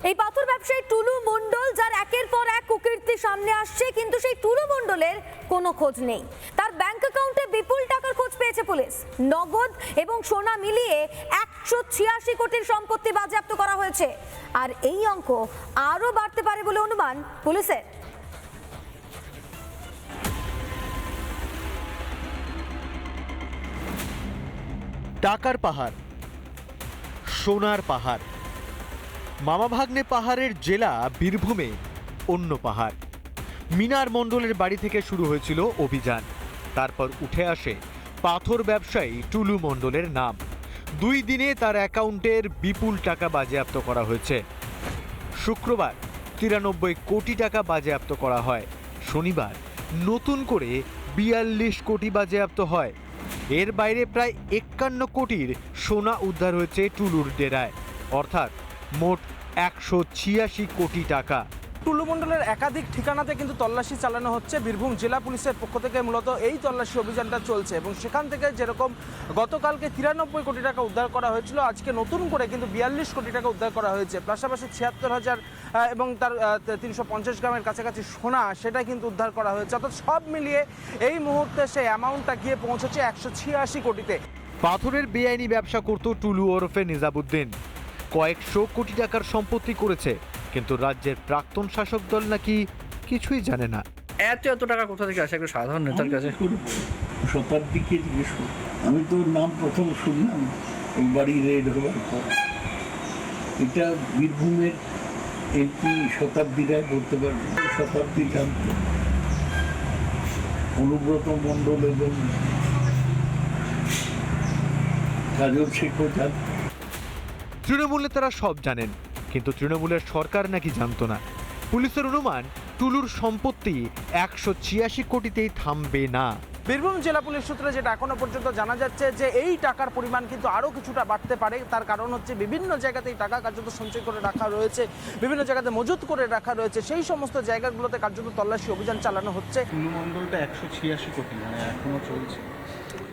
এই পাথর ব্যবসায়ী টুলু মণ্ডল, যার একের পর এক কুকীর্তি সামনে আসছে, কিন্তু সেই টুলু মণ্ডলের কোনো খোঁজ নেই। তার ব্যাংক অ্যাকাউন্টে বিপুল টাকার খোঁজ পেয়েছে পুলিশ। নগদ এবং সোনা মিলিয়ে 186 কোটির সম্পত্তি বাজেয়াপ্ত করা হয়েছে। আর এই অঙ্ক আরও বাড়তে পারে বলে অনুমান পুলিশের। টাকার পাহাড়, সোনার পাহাড়, মামা ভাগ্নে পাহাড়ের জেলা বীরভূমে অন্য পাহাড়। মিনার মণ্ডলের বাড়ি থেকে শুরু হয়েছিল অভিযান। তারপর উঠে আসে পাথর ব্যবসায়ী টুলু মণ্ডলের নাম। 2 দিনে তার অ্যাকাউন্টের বিপুল টাকা বাজেয়াপ্ত করা হয়েছে। শুক্রবার 93 কোটি টাকা বাজেয়াপ্ত করা হয়। শনিবার নতুন করে 42 কোটি বাজেয়াপ্ত হয়। এর বাইরে প্রায় 51 কোটির সোনা উদ্ধার হয়েছে টুলুর ডেরায়, অর্থাৎ মোট 186 কোটি টাকা। টুলু মণ্ডলের একাধিক ঠিকানাতে কিন্তু তল্লাশি চালানো হচ্ছে। বীরভূম জেলা পুলিশের পক্ষ থেকে মূলত এই তল্লাশি অভিযানটা চলছে এবং সেখান থেকে যেরকম গতকালকে 93 কোটি টাকা উদ্ধার করা হয়েছিল, আজকে নতুন করে কিন্তু 42 কোটি টাকা উদ্ধার করা হয়েছে। পাশাপাশি 76,000 এবং তার 350 গ্রামের কাছাকাছি সোনা, সেটা কিন্তু উদ্ধার করা হয়েছে। অর্থাৎ সব মিলিয়ে এই মুহূর্তে সেই অ্যামাউন্টটা গিয়ে পৌঁছেছে 186 কোটিতে। পাথরের বেআইনি ব্যবসা করত টুলু ওরফে নিজামুদ্দিন। কয়েকশো কোটি টাকার সম্পত্তি করেছে, কিন্তু রাজ্যের প্রাক্তন শাসক দল নাকি কিছুই জানে না। এত টাকা কোথা থেকে আসে একটা সাধারণ নেতার কাছে? শতাব্দীকে জিজ্ঞেস করি, আমি তো নাম প্রথম শুনলাম এই বাড়ি রেড হওয়ার পর। এটা বীরভূমের এমপি শতাব্দী রায় বলতে পারবে। শতাব্দী জানত, অনুব্রত মণ্ডল এবং কাজল শেখও জানত। তৃণমূল নেতারা সব জানেন, কিন্তু তৃণমূলের সরকার নাকি জানতো না। পুলিশের অনুমান টুলুর সম্পত্তি 186 কোটিতেই থামবে না। বীরভূম জেলা পুলিশ সূত্রে যেটা এখনো পর্যন্ত জানা যাচ্ছে যে এই টাকার পরিমাণ কিন্তু আরও কিছুটা বাড়তে পারে। তার কারণ হচ্ছে বিভিন্ন জায়গাতে এই টাকা কার্যত সঞ্চয় করে রাখা রয়েছে, বিভিন্ন জায়গাতে মজুত করে রাখা রয়েছে। সেই সমস্ত জায়গাগুলোতে কার্যত তল্লাশি অভিযান চালানো হচ্ছে। টুলু মণ্ডলটা 186 কোটি মানে এখনো চলছে।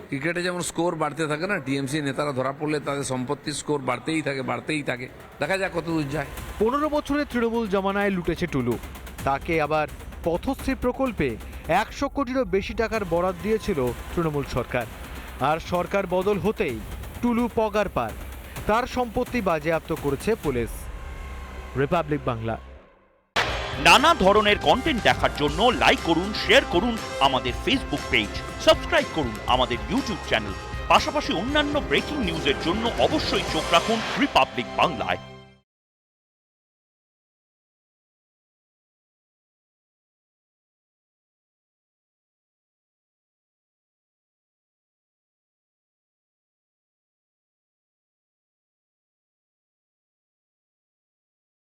ক্রিকেটে যেমন স্কোর বাড়তে থাকে না, টিএমসি নেতারা ধরা পড়লে তাদের সম্পত্তির স্কোর বাড়তেই থাকে। দেখা যাক কত দূর যায়। 15 বছরের তৃণমূল জমানায় লুটেছে টুলু। তাকে আবার পথশ্রী প্রকল্পে 100 কোটিরও বেশি টাকার বরাদ দিয়েছিল তৃণমূল সরকার। আর সরকার বদল হতেই টুলু পগার পার। তার সম্পত্তি বাজেয়াপ্ত করেছে পুলিশ। রিপাবলিক বাংলা। নানা ধরনের কন্টেন্ট দেখার জন্য লাইক করুন, শেয়ার করুন আমাদের ফেসবুক পেজ, সাবস্ক্রাইব করুন আমাদের ইউটিউব চ্যানেল। পাশাপাশি অন্যান্য ব্রেকিং নিউজের জন্য অবশ্যই চোখ রাখুন রিপাবলিক বাংলায়।